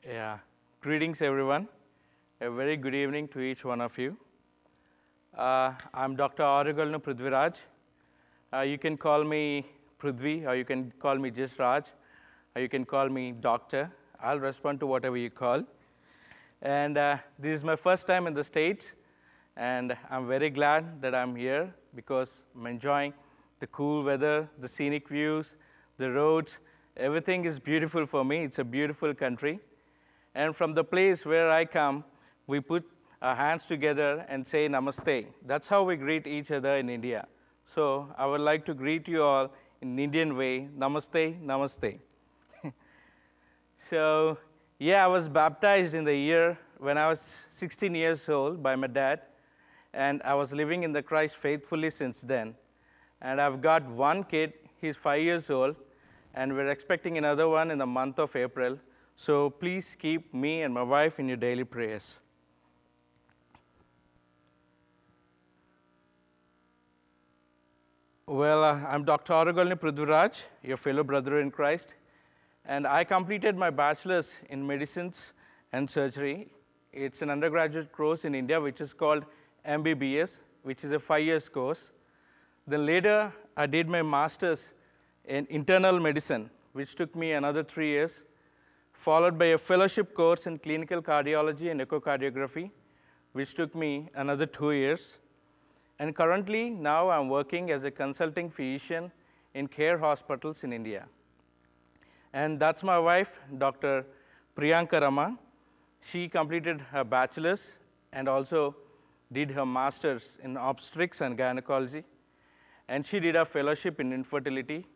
Yeah, greetings everyone. A very good evening to each one of you. I'm Dr. Arugalnu Prudhviraj. You can call me Prudhvi, or you can call me just Raj, or you can call me Doctor. I'll respond to whatever you call. And this is my first time in the States, and I'm very glad that I'm here because I'm enjoying the cool weather, the scenic views, the roads. Everything is beautiful for me. It's a beautiful country. And from the place where I come, we put our hands together and say namaste. That's how we greet each other in India. So I would like to greet you all in Indian way, namaste, namaste. So yeah, I was baptized in the year when I was 16 years old by my dad, and I was living in the Christ faithfully since then. And I've got one kid, he's 5 years old, and we're expecting another one in the month of April. So please keep me and my wife in your daily prayers. Well, I'm Dr. Arugalnu Prudhviraj, your fellow brother in Christ, and I completed my bachelor's in medicines and surgery. It's an undergraduate course in India, which is called MBBS, which is a 5-year course. Then later, I did my master's in internal medicine, which took me another 3 years, followed by a fellowship course in clinical cardiology and echocardiography, which took me another 2 years. And currently, now I'm working as a consulting physician in care hospitals in India. And that's my wife, Dr. Priyanka Rama. She completed her bachelor's and also did her master's in obstetrics and gynecology. And she did a fellowship in infertility.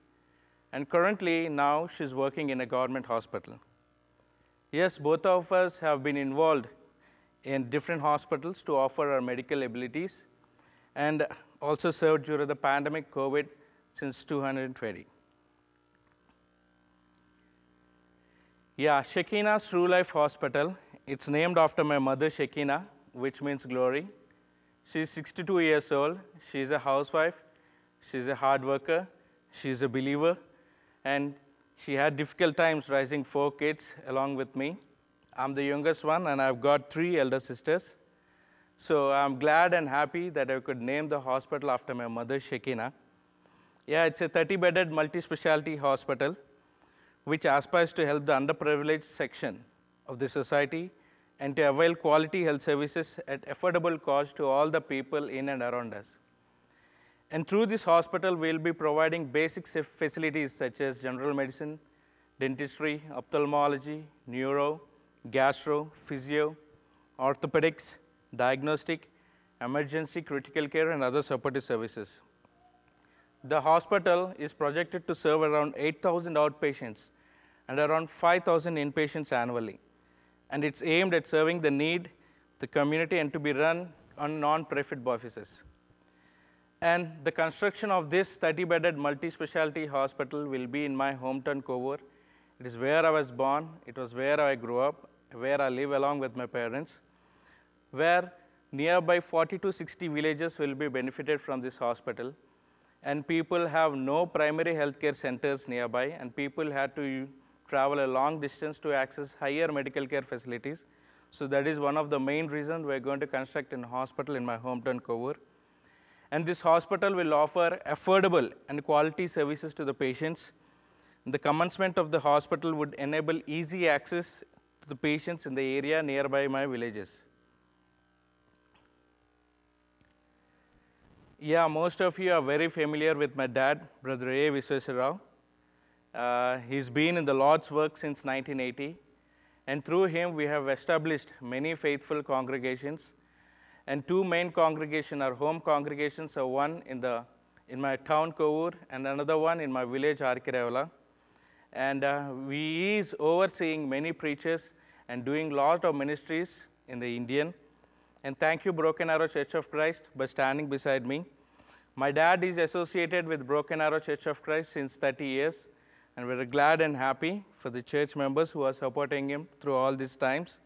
And currently, now she's working in a government hospital. Yes, both of us have been involved in different hospitals to offer our medical abilities and also served during the pandemic COVID since 2020. Yeah, Shakina's Truelife Hospital, it's named after my mother Shakina, which means glory. She's 62 years old. She's a housewife. She's a hard worker. She's a believer. And she had difficult times raising 4 kids along with me. I'm the youngest one, and I've got 3 elder sisters. So I'm glad and happy that I could name the hospital after my mother, Shakina. Yeah, it's a 30-bedded multi-specialty hospital, which aspires to help the underprivileged section of the society and to avail quality health services at affordable cost to all the people in and around us. And through this hospital, we'll be providing basic facilities such as general medicine, dentistry, ophthalmology, neuro, gastro, physio, orthopedics, diagnostic, emergency, critical care, and other supportive services. The hospital is projected to serve around 8,000 outpatients and around 5,000 inpatients annually. And it's aimed at serving the need of the community and to be run on non-profit basis. And the construction of this 30-bedded multi-specialty hospital will be in my hometown, Kovur. It is where I was born. It was where I grew up, where I live along with my parents, where nearby 40 to 60 villages will be benefited from this hospital. And people have no primary healthcare centers nearby, and people had to travel a long distance to access higher medical care facilities. So that is one of the main reasons we're going to construct a hospital in my hometown, Kovur. And this hospital will offer affordable and quality services to the patients. The commencement of the hospital would enable easy access to the patients in the area nearby my villages. Yeah, most of you are very familiar with my dad, Brother A. Viswesarao. He's been in the Lord's work since 1980. And through him, we have established many faithful congregations. And 2 main congregations, our home congregations, are one in my town, Kovur, and another one in my village, Arkirevala. And he is overseeing many preachers and doing a lot of ministries in the Indian. And thank you, Broken Arrow Church of Christ, by standing beside me. My dad is associated with Broken Arrow Church of Christ since 30 years. And we're glad and happy for the church members who are supporting him through all these times.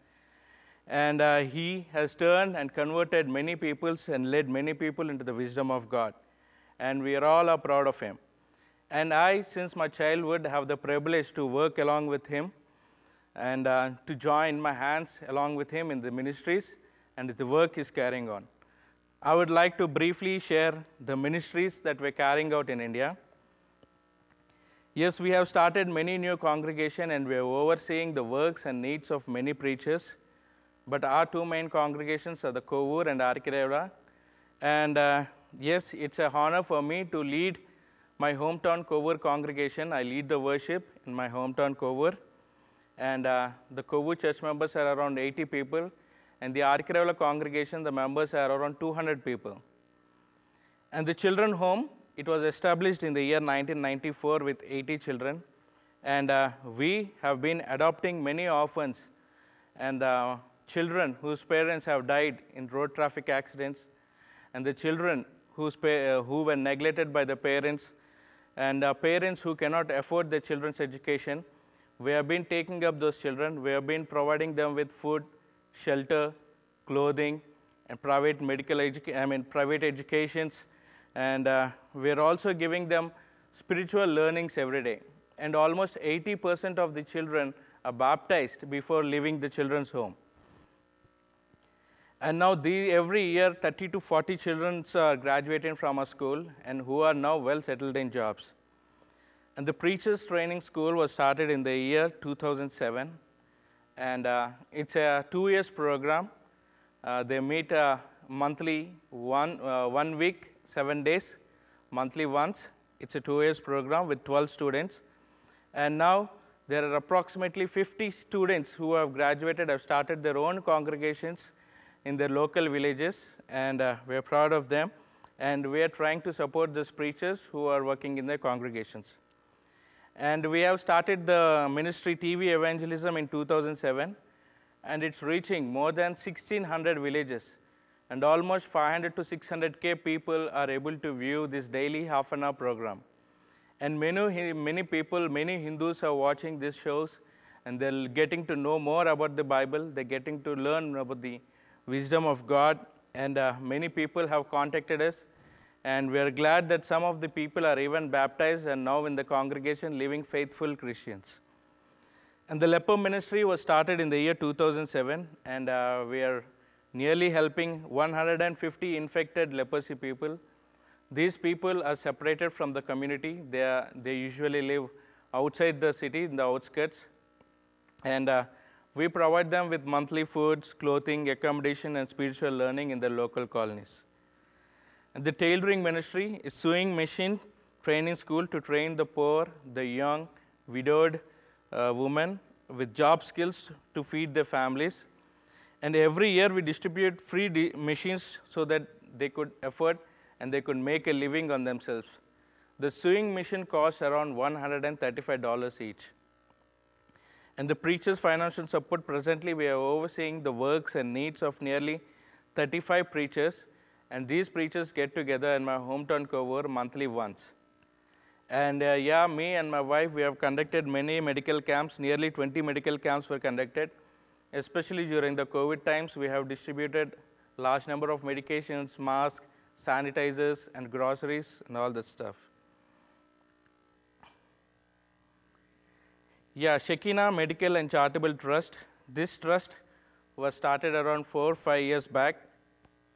And he has turned and converted many peoples and led many people into the wisdom of God. And we are all proud of him. And I, since my childhood, have the privilege to work along with him and to join my hands along with him in the ministries and the work he's carrying on. I would like to briefly share the ministries that we're carrying out in India. Yes, we have started many new congregations and we are overseeing the works and needs of many preachers. But our two main congregations are the Kovur and Arkirevra. And yes, it's an honor for me to lead my hometown Kovur congregation. I lead the worship in my hometown Kovur. And the Kovur church members are around 80 people. And the Arkirevla congregation, the members are around 200 people. And the children home, it was established in the year 1994 with 80 children. And we have been adopting many orphans and children whose parents have died in road traffic accidents, and the children who were neglected by the parents, and parents who cannot afford their children's education. We have been taking up those children. We have been providing them with food, shelter, clothing, and private private educations. And we are also giving them spiritual learnings every day. And almost 80% of the children are baptized before leaving the children's home. And now every year, 30 to 40 children are graduating from our school and who are now well settled in jobs. And the Preachers Training School was started in the year 2007. And it's a 2-year program. They meet monthly, one week, 7 days, monthly once. It's a 2-year program with 12 students. And now there are approximately 50 students who have graduated, have started their own congregations in their local villages, and we are proud of them. And we are trying to support these preachers who are working in their congregations. And we have started the ministry TV evangelism in 2007, and it's reaching more than 1,600 villages. And almost 500 to 600K people are able to view this daily half-an-hour program. And many people, many Hindus are watching these shows, and they're getting to know more about the Bible. They're getting to learn about the wisdom of God. And many people have contacted us. And we are glad that some of the people are even baptized and now in the congregation living faithful Christians. And the leper ministry was started in the year 2007, and we are nearly helping 150 infected leprosy people. These people are separated from the community. They usually live outside the city, in the outskirts. And we provide them with monthly foods, clothing, accommodation, and spiritual learning in the local colonies. And the tailoring ministry is sewing machine training school to train the poor, the young, widowed women with job skills to feed their families. And every year we distribute free machines so that they could afford and they could make a living on themselves. The sewing machine costs around $135 each. And the preachers' financial support, presently we are overseeing the works and needs of nearly 35 preachers. And these preachers get together in my hometown Kovur monthly once. And me and my wife, we have conducted many medical camps. Nearly 20 medical camps were conducted. Especially during the COVID times, we have distributed large number of medications, masks, sanitizers, and groceries, and all that stuff. Yeah, Shakina Medical and Charitable Trust. This trust was started around 4 or 5 years back.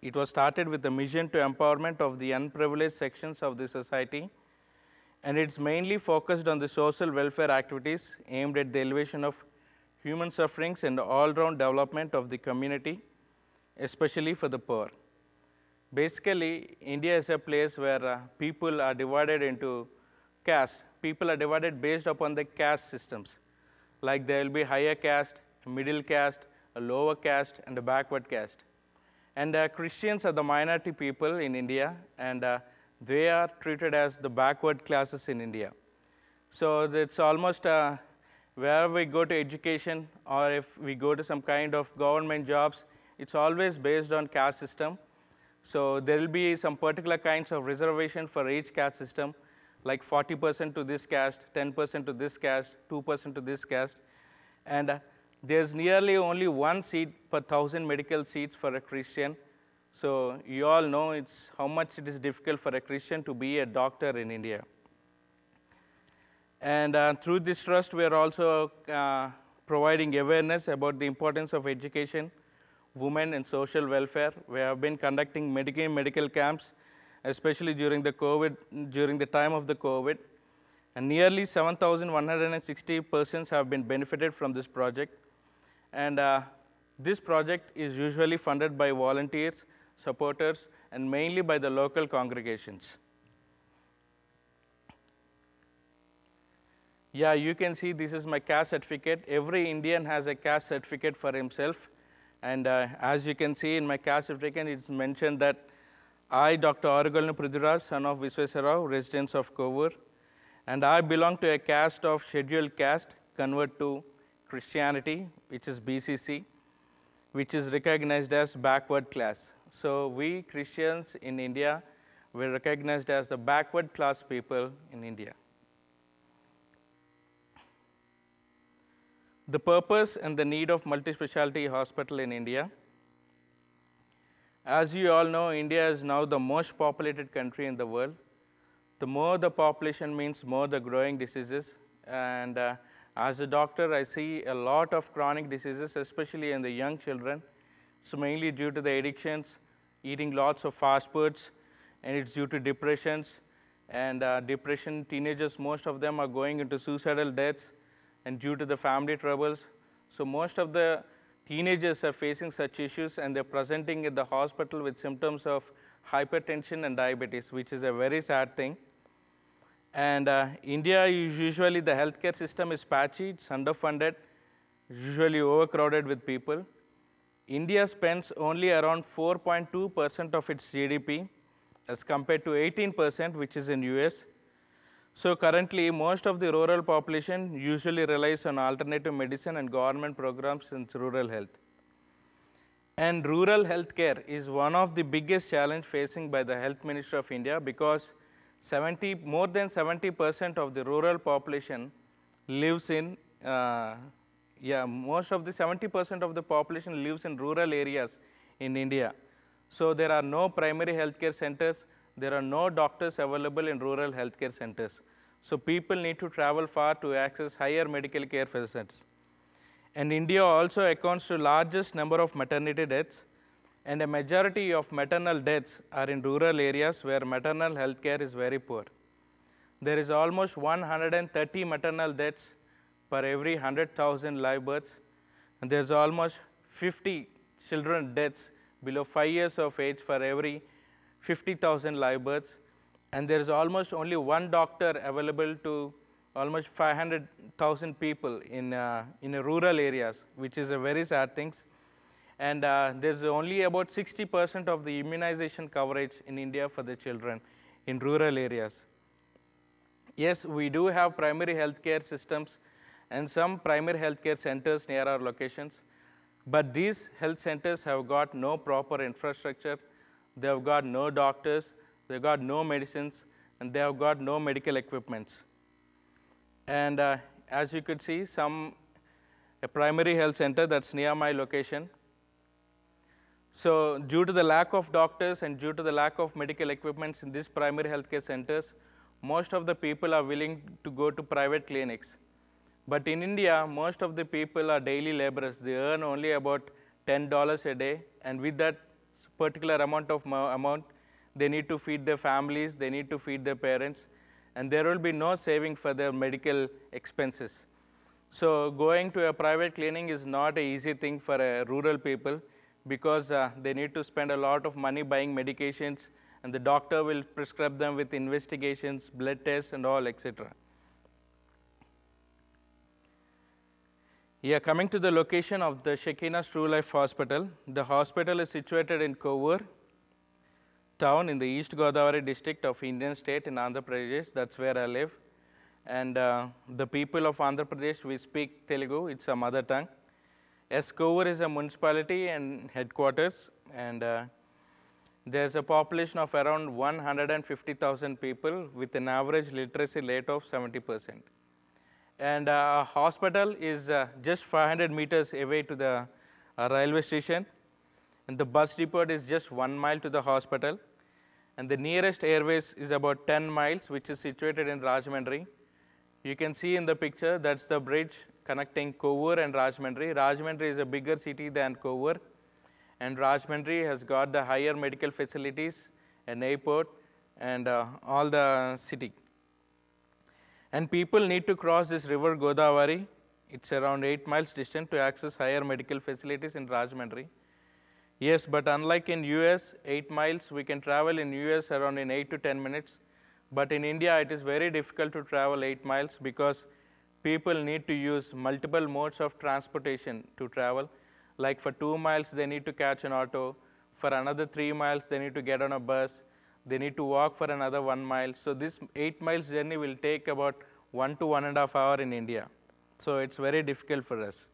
It was started with the mission to empowerment of the unprivileged sections of the society. And it's mainly focused on the social welfare activities aimed at the elevation of human sufferings and all-round development of the community, especially for the poor. Basically, India is a place where people are divided into castes. People are divided based upon the caste systems. Like there will be higher caste, a middle caste, a lower caste, and a backward caste. And Christians are the minority people in India, and they are treated as the backward classes in India. So it's almost wherever we go to education or if we go to some kind of government jobs, it's always based on caste system. So there will be some particular kinds of reservation for each caste system, like 40% to this caste, 10% to this caste, 2% to this caste. And there's nearly only 1 seat per 1,000 medical seats for a Christian. So you all know how much it is difficult for a Christian to be a doctor in India. And through this trust, we are also providing awareness about the importance of education, women, and social welfare. We have been conducting medical camps, especially during the time of the COVID. And nearly 7,160 persons have been benefited from this project. And this project is usually funded by volunteers, supporters, and mainly by the local congregations. Yeah, you can see this is my caste certificate. Every Indian has a caste certificate for himself. And as you can see in my caste certificate, it's mentioned that I, Dr. Arugalnu Prudhvi, son of Viswesarao, residents of Kovur, and I belong to a caste of scheduled caste, convert to Christianity, which is BCC, which is recognized as backward class. So we Christians in India, we're recognized as the backward class people in India. The purpose and the need of multi-specialty hospital in India. As you all know, India is now the most populated country in the world. The more the population means more the growing diseases. And as a doctor, I see a lot of chronic diseases, especially in the young children. It's mainly due to the addictions, eating lots of fast foods, and it's due to depressions. And depression, teenagers, most of them are going into suicidal deaths, and due to the family troubles. So most of the teenagers are facing such issues, and they're presenting at the hospital with symptoms of hypertension and diabetes, which is a very sad thing. And India, usually the healthcare system is patchy, it's underfunded, usually overcrowded with people. India spends only around 4.2% of its GDP as compared to 18%, which is in US. So currently, most of the rural population usually relies on alternative medicine and government programs in rural health. And rural healthcare is one of the biggest challenges facing by the Health Ministry of India, because more than 70% of the rural population lives in, most of the 70% of the population lives in rural areas in India. So there are no primary healthcare centers, there are no doctors available in rural healthcare centers. So people need to travel far to access higher medical care facilities. And India also accounts to largest number of maternity deaths, and a majority of maternal deaths are in rural areas where maternal health care is very poor. There is almost 130 maternal deaths per every 100,000 live births, and there's almost 50 children deaths below 5 years of age for every 50,000 live births, and there is almost only one doctor available to almost 500,000 people in rural areas, which is a very sad thing. And there's only about 60% of the immunization coverage in India for the children in rural areas. Yes, we do have primary healthcare systems and some primary healthcare centers near our locations, but these health centers have got no proper infrastructure, they have got no doctors, they've got no medicines, and they have got no medical equipments. And as you could see, a primary health center that's near my location. So due to the lack of doctors and due to the lack of medical equipments in these primary healthcare centers, most of the people are willing to go to private clinics. But in India, most of the people are daily laborers. They earn only about $10 a day, and with that particular amount, they need to feed their families, they need to feed their parents, and there will be no saving for their medical expenses. So going to a private clinic is not an easy thing for rural people, because they need to spend a lot of money buying medications, and the doctor will prescribe them with investigations, blood tests, and all, etc. Yeah, coming to the location of the Shakina's Truelife Hospital. The hospital is situated in Kovur town in the East Godavari district of Indian state in Andhra Pradesh. That's where I live. And the people of Andhra Pradesh, we speak Telugu, it's a mother tongue. As Kovur is a municipality and headquarters, and there's a population of around 150,000 people with an average literacy rate of 70%. And our hospital is just 500 meters away to the railway station, and the bus depot is just 1 mile to the hospital, and the nearest airways is about 10 miles, which is situated in Rajahmundry. You can see in the picture, that's the bridge connecting Kovur and Rajahmundry. Rajahmundry is a bigger city than Kovur, and Rajahmundry has got the higher medical facilities, an airport, and all the city. And people need to cross this river Godavari. It's around 8 miles distant to access higher medical facilities in Rajahmundry. Yes, but unlike in US, 8 miles, we can travel in US around in 8 to 10 minutes. But in India, it is very difficult to travel 8 miles because people need to use multiple modes of transportation to travel. Like for 2 miles, they need to catch an auto. For another 3 miles, they need to get on a bus. They need to walk for another 1 mile. So this 8 miles journey will take about 1 to 1.5 hours in India. So it's very difficult for us.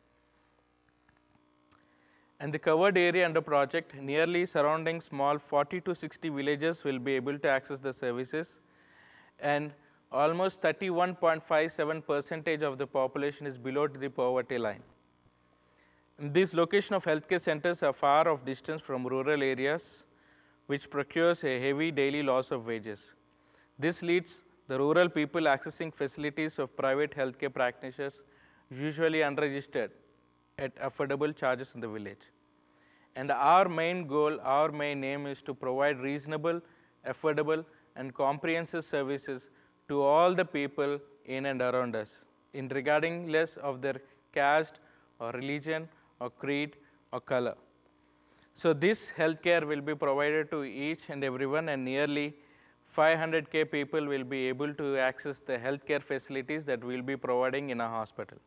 And the covered area under project, nearly surrounding small 40 to 60 villages will be able to access the services. And almost 31.57% of the population is below the poverty line. And these location of healthcare centers are far of distance from rural areas, which procures a heavy daily loss of wages. This leads the rural people accessing facilities of private healthcare practitioners, usually unregistered, at affordable charges in the village. And our main goal, our main aim is to provide reasonable, affordable, and comprehensive services to all the people in and around us, in regardless of their caste or religion or creed or color. So this healthcare will be provided to each and everyone, and nearly 500K people will be able to access the healthcare facilities that we'll be providing in a hospital.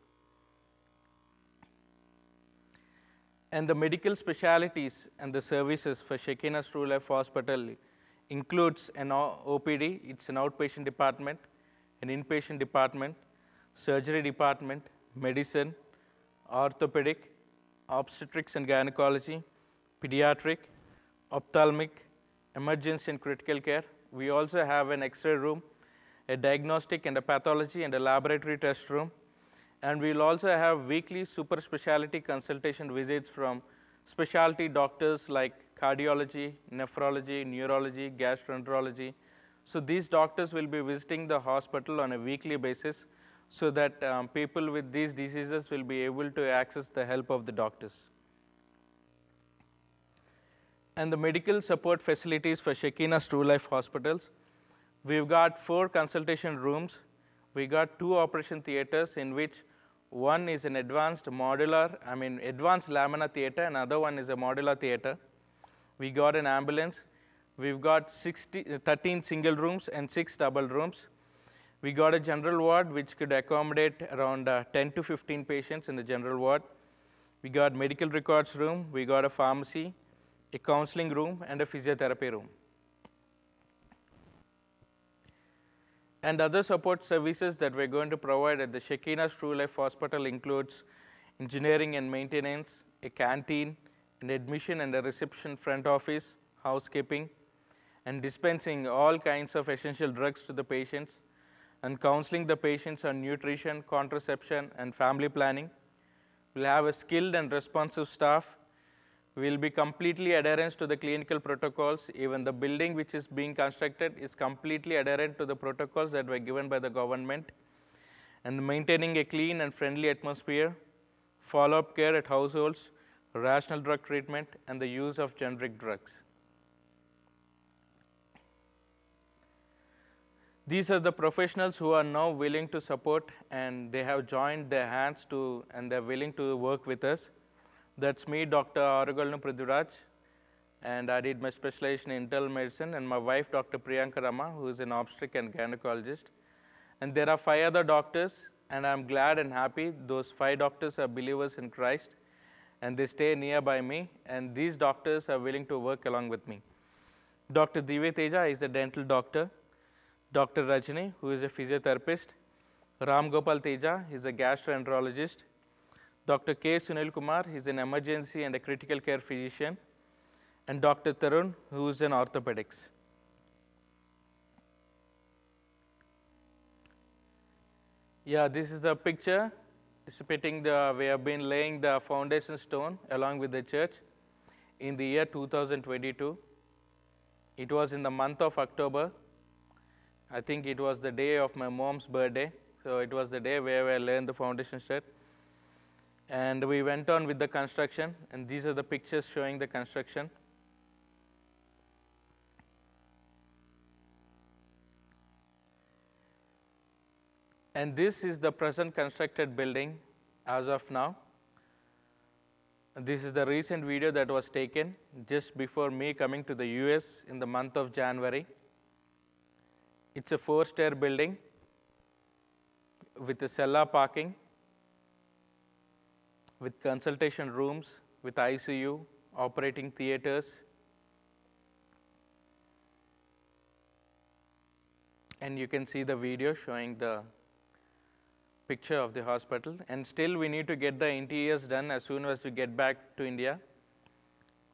And the medical specialties and the services for Shakina's Truelife Hospital includes an OPD, it's an outpatient department, an inpatient department, surgery department, medicine, orthopedic, obstetrics and gynecology, pediatric, ophthalmic, emergency and critical care. We also have an X-ray room, a diagnostic and a pathology and a laboratory test room. And we'll also have weekly super specialty consultation visits from specialty doctors like cardiology, nephrology, neurology, gastroenterology. So these doctors will be visiting the hospital on a weekly basis so that people with these diseases will be able to access the help of the doctors. And the medical support facilities for Shakina's Truelife hospitals. We've got 4 consultation rooms. We got 2 operation theaters in which one is an advanced lamina theater, and other one is a modular theater. We got an ambulance. We've got 13 single rooms and 6 double rooms. We got a general ward which could accommodate around 10 to 15 patients in the general ward. We got medical records room. We got a pharmacy, a counseling room, and a physiotherapy room. And other support services that we're going to provide at the Shakina's Truelife Hospital includes engineering and maintenance, a canteen, an admission and a reception front office, housekeeping, and dispensing all kinds of essential drugs to the patients, and counseling the patients on nutrition, contraception, and family planning. We'll have a skilled and responsive staff. We'll be completely adherent to the clinical protocols. Even the building which is being constructed is completely adherent to the protocols that were given by the government. And maintaining a clean and friendly atmosphere, follow-up care at households, rational drug treatment, and the use of generic drugs. These are the professionals who are now willing to support, and they have joined their hands to, and they're willing to work with us. That's me, Dr. Prudhvi, and I did my specialization in internal medicine, and my wife, Dr. Priyanka Rama, who is an obstetric and gynecologist. And there are 5 other doctors, and I'm glad and happy those 5 doctors are believers in Christ, and they stay nearby me, and these doctors are willing to work along with me. Dr. Divya Teja is a dental doctor. Dr. Rajani, who is a physiotherapist. Ram Gopal Teja is a gastroenterologist. Dr. K. Sunil Kumar is an emergency and a critical care physician. And Dr. Tarun, who is an orthopedics. Yeah, this is the picture depicting we have been laying the foundation stone along with the church in the year 2022. It was in the month of October. I think it was the day of my mom's birthday. So it was the day where we learned the foundation stone. And we went on with the construction, and these are the pictures showing the construction. And this is the present constructed building as of now. This is the recent video that was taken just before me coming to the US in the month of January. It's a 4-stair building with a cellar parking, with consultation rooms, with ICU, operating theaters. And you can see the video showing the picture of the hospital. And still we need to get the interiors done as soon as we get back to India.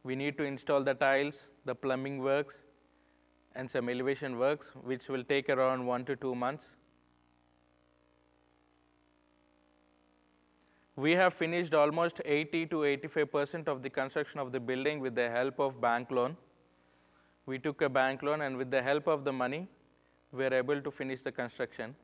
We need to install the tiles, the plumbing works, and some elevation works, which will take around 1 to 2 months. We have finished almost 80 to 85% of the construction of the building with the help of bank loan. We took a bank loan, and with the help of the money, we were able to finish the construction.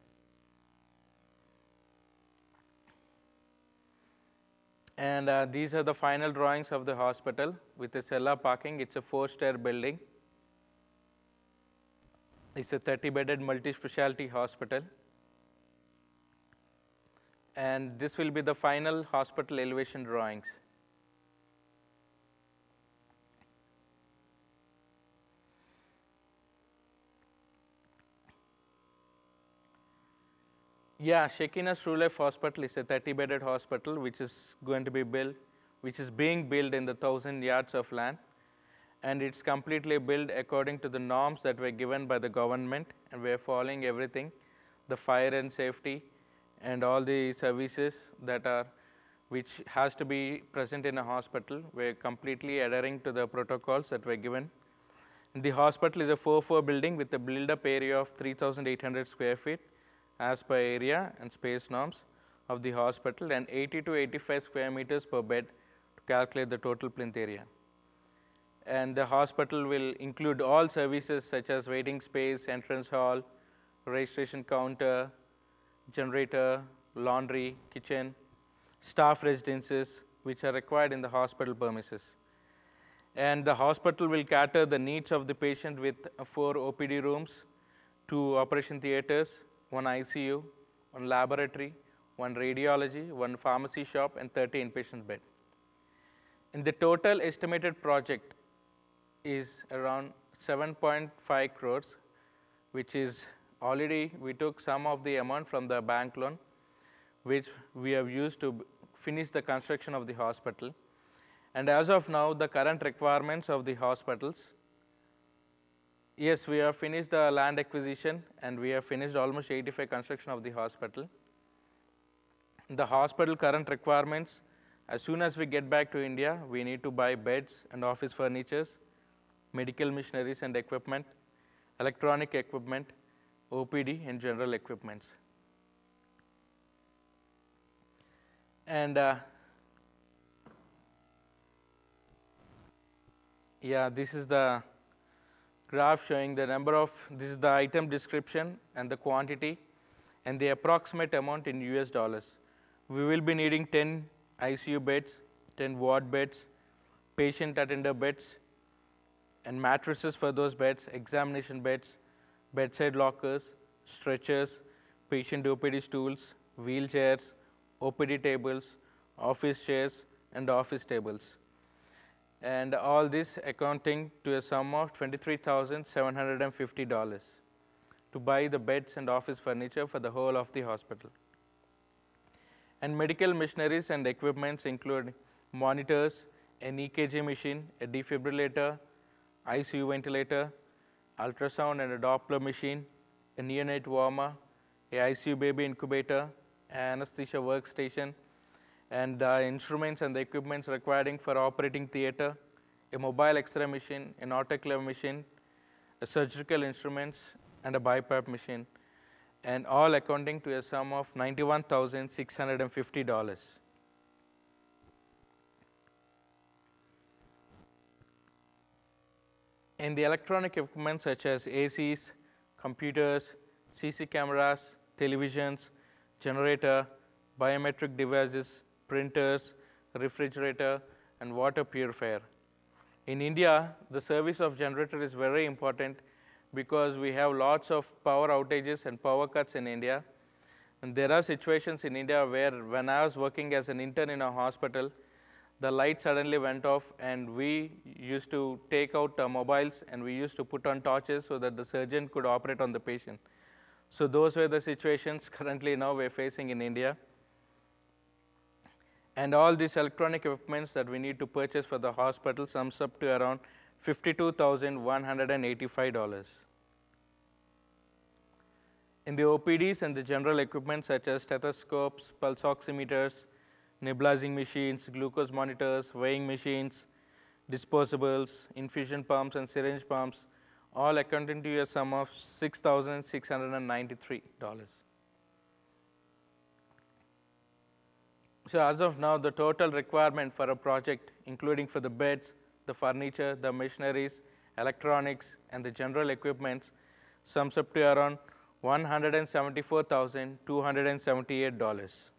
And these are the final drawings of the hospital with a cellar parking. It's a 4-stair building. It's a 30-bedded multi-specialty hospital. And this will be the final hospital elevation drawings. Yeah, Shakina's Truelife Hospital is a 30-bedded hospital which is going to be built, which is being built in the 1,000 yards of land. And it's completely built according to the norms that were given by the government, and we are following everything, the fire and safety, and all the services that are, which has to be present in a hospital. We're completely adhering to the protocols that were given. The hospital is a 4-floor building with a build-up area of 3,800 square feet as per area and space norms of the hospital, and 80 to 85 square meters per bed to calculate the total plinth area. And the hospital will include all services such as waiting space, entrance hall, registration counter, generator, laundry, kitchen, staff residences, which are required in the hospital premises. And the hospital will cater the needs of the patient with 4 OPD rooms, 2 operation theaters, 1 ICU, 1 laboratory, 1 radiology, 1 pharmacy shop, and 30 inpatient bed. And the total estimated project is around 7.5 crores, which is already, we took some of the amount from the bank loan, which we have used to finish the construction of the hospital. And as of now, the current requirements of the hospitals, yes, we have finished the land acquisition, and we have finished almost 85 construction of the hospital. The hospital current requirements, as soon as we get back to India, we need to buy beds and office furnitures, medical machineries and equipment, electronic equipment, OPD, and general equipments. And yeah, this is the graph showing the number of, this is the item description and the quantity and the approximate amount in US dollars. We will be needing 10 ICU beds, 10 ward beds, patient attender beds, and mattresses for those beds, examination beds, bedside lockers, stretchers, patient OPD stools, wheelchairs, OPD tables, office chairs, and office tables. And all this accounting to a sum of $23,750 to buy the beds and office furniture for the whole of the hospital. And medical machineries and equipments include monitors, an EKG machine, a defibrillator, ICU ventilator, ultrasound and a Doppler machine, a neonate warmer, a ICU baby incubator, an anesthesia workstation, and the instruments and the equipments requiring for operating theater, a mobile X-ray machine, an autoclave machine, a surgical instruments, and a BiPAP machine, and all accounting to a sum of $91,650. And the electronic equipment such as ACs, computers, CC cameras, televisions, generator, biometric devices, printers, refrigerator, and water purifier. In India, the service of generator is very important because we have lots of power outages and power cuts in India. And there are situations in India where when I was working as an intern in a hospital, the light suddenly went off and we used to take out mobiles and we used to put on torches so that the surgeon could operate on the patient. So those were the situations currently now we're facing in India. And all these electronic equipments that we need to purchase for the hospital sums up to around $52,185. In the OPDs and the general equipment such as stethoscopes, pulse oximeters, nebulizing machines, glucose monitors, weighing machines, disposables, infusion pumps, and syringe pumps, all accounting to a sum of $6,693. So as of now, the total requirement for a project, including for the beds, the furniture, the machineries, electronics, and the general equipments, sums up to around $174,278.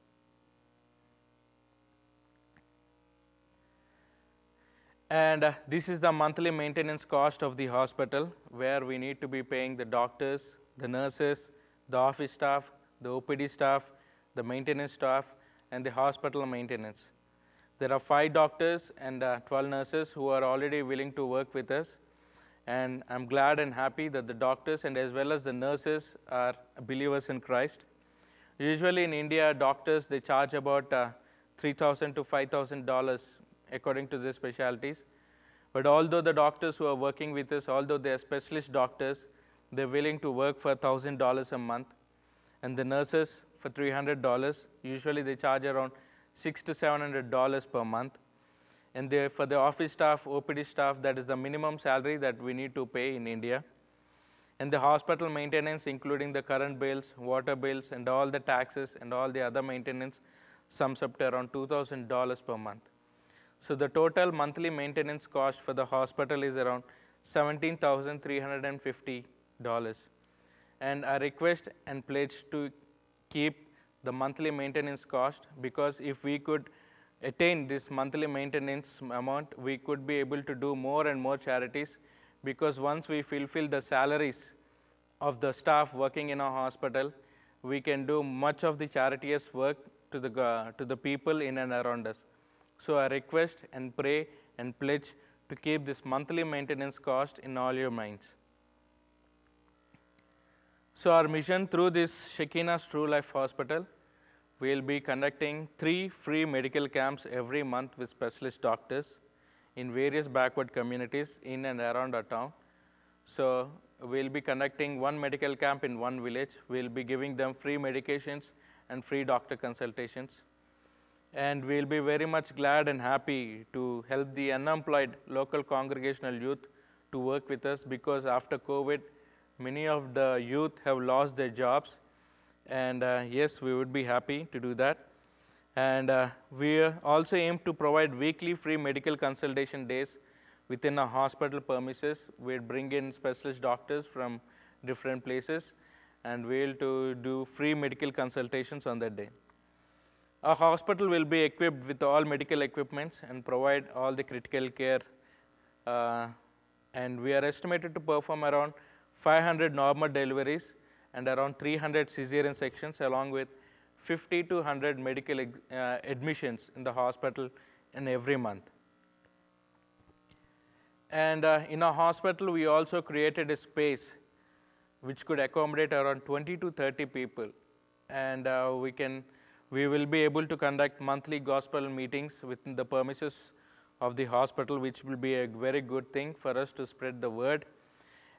And this is the monthly maintenance cost of the hospital, where we need to be paying the doctors, the nurses, the office staff, the OPD staff, the maintenance staff, and the hospital maintenance. There are 5 doctors and 12 nurses who are already willing to work with us. And I'm glad and happy that the doctors and as well as the nurses are believers in Christ. Usually in India, doctors, they charge about $3,000 to $5,000 according to their specialties. But although the doctors who are working with us, although they are specialist doctors, they're willing to work for $1,000 a month. And the nurses for $300, usually they charge around $600 to $700 per month. And for the office staff, OPD staff, that is the minimum salary that we need to pay in India. And the hospital maintenance, including the current bills, water bills, and all the taxes and all the other maintenance, sums up to around $2,000 per month. So the total monthly maintenance cost for the hospital is around $17,350. And I request and pledge to keep the monthly maintenance cost, because if we could attain this monthly maintenance amount, we could be able to do more and more charities, because once we fulfill the salaries of the staff working in our hospital, we can do much of the charities work to the people in and around us. So I request and pray and pledge to keep this monthly maintenance cost in all your minds. So our mission through this Shakina's Truelife Hospital, we will be conducting 3 free medical camps every month with specialist doctors in various backward communities in and around our town. So we'll be conducting 1 medical camp in 1 village. We'll be giving them free medications and free doctor consultations. And we'll be very much glad and happy to help the unemployed local congregational youth to work with us, because after COVID, many of the youth have lost their jobs. And yes, we would be happy to do that. And we also aim to provide weekly free medical consultation days within our hospital premises. We'll bring in specialist doctors from different places, and we'll do free medical consultations on that day. Our hospital will be equipped with all medical equipments and provide all the critical care. And we are estimated to perform around 500 normal deliveries and around 300 cesarean sections, along with 50 to 100 medical admissions in the hospital in every month. And in our hospital, we also created a space which could accommodate around 20 to 30 people. And we will be able to conduct monthly gospel meetings within the premises of the hospital, which will be a very good thing for us to spread the word.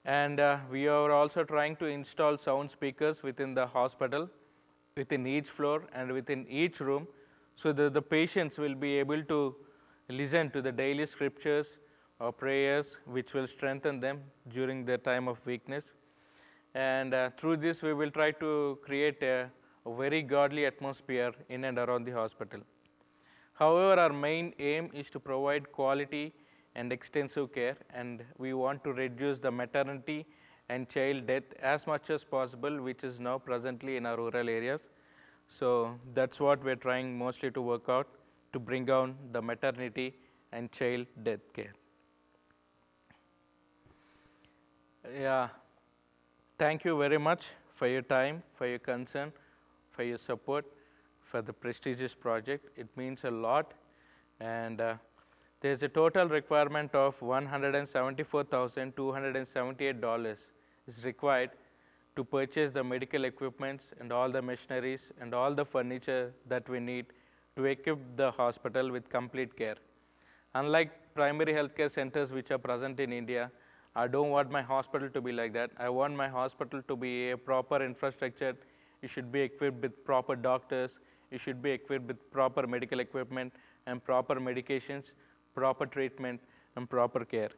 And we are also trying to install sound speakers within the hospital, within each floor and within each room, so that the patients will be able to listen to the daily scriptures or prayers which will strengthen them during their time of weakness. And through this, we will try to create a very godly atmosphere in and around the hospital. However, our main aim is to provide quality and extensive care, and we want to reduce the maternity and child death as much as possible, which is now presently in our rural areas. So that's what we're trying mostly to work out. to bring down the maternity and child death care. Yeah, thank you very much for your time, for your concern, for your support, for the prestigious project. It means a lot. And there's a total requirement of $174,278 is required to purchase the medical equipments and all the machineries and all the furniture that we need to equip the hospital with complete care. Unlike primary healthcare centers which are present in India, I don't want my hospital to be like that. I want my hospital to be a proper infrastructure. It should be equipped with proper doctors. It should be equipped with proper medical equipment and proper medications, proper treatment, and proper care.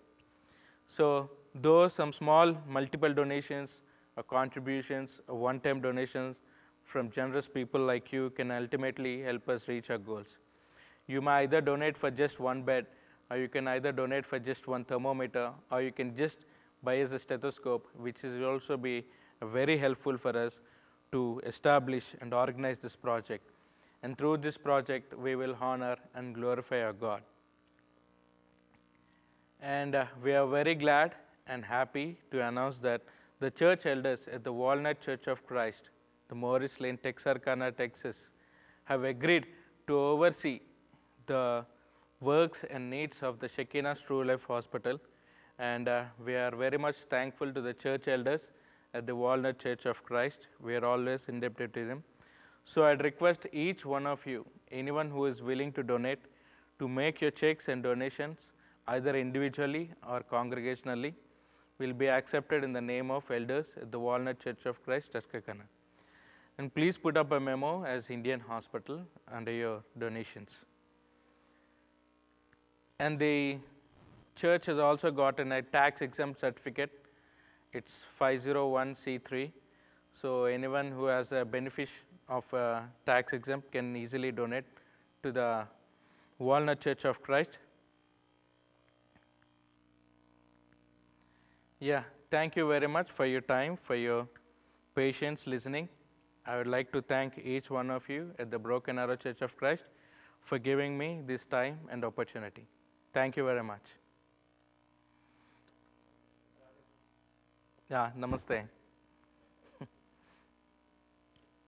So those some small multiple donations or contributions or one-time donations from generous people like you can ultimately help us reach our goals. You may either donate for just one bed, or you can either donate for just one thermometer, or you can just buy us a stethoscope, which will also be very helpful for us to establish and organize this project. And through this project, we will honor and glorify our God. And we are very glad and happy to announce that the church elders at the Walnut Church of Christ, the Morris Lane, Texarkana, Texas, have agreed to oversee the works and needs of the Shakina's Truelife Hospital. And we are very much thankful to the church elders at the Walnut Church of Christ. We are always indebted to them. So I'd request each one of you, anyone who is willing to donate, to make your checks and donations either individually or congregationally, will be accepted in the name of elders at the Walnut Church of Christ, Texarkana. And please put up a memo as Indian Hospital under your donations. And the church has also gotten a tax exempt certificate. It's 501c3. So anyone who has a benefit of tax exempt can easily donate to the Walnut Church of Christ. Yeah, thank you very much for your time, for your patience listening. I would like to thank each one of you at the Broken Arrow Church of Christ for giving me this time and opportunity. Thank you very much. Yeah, namaste.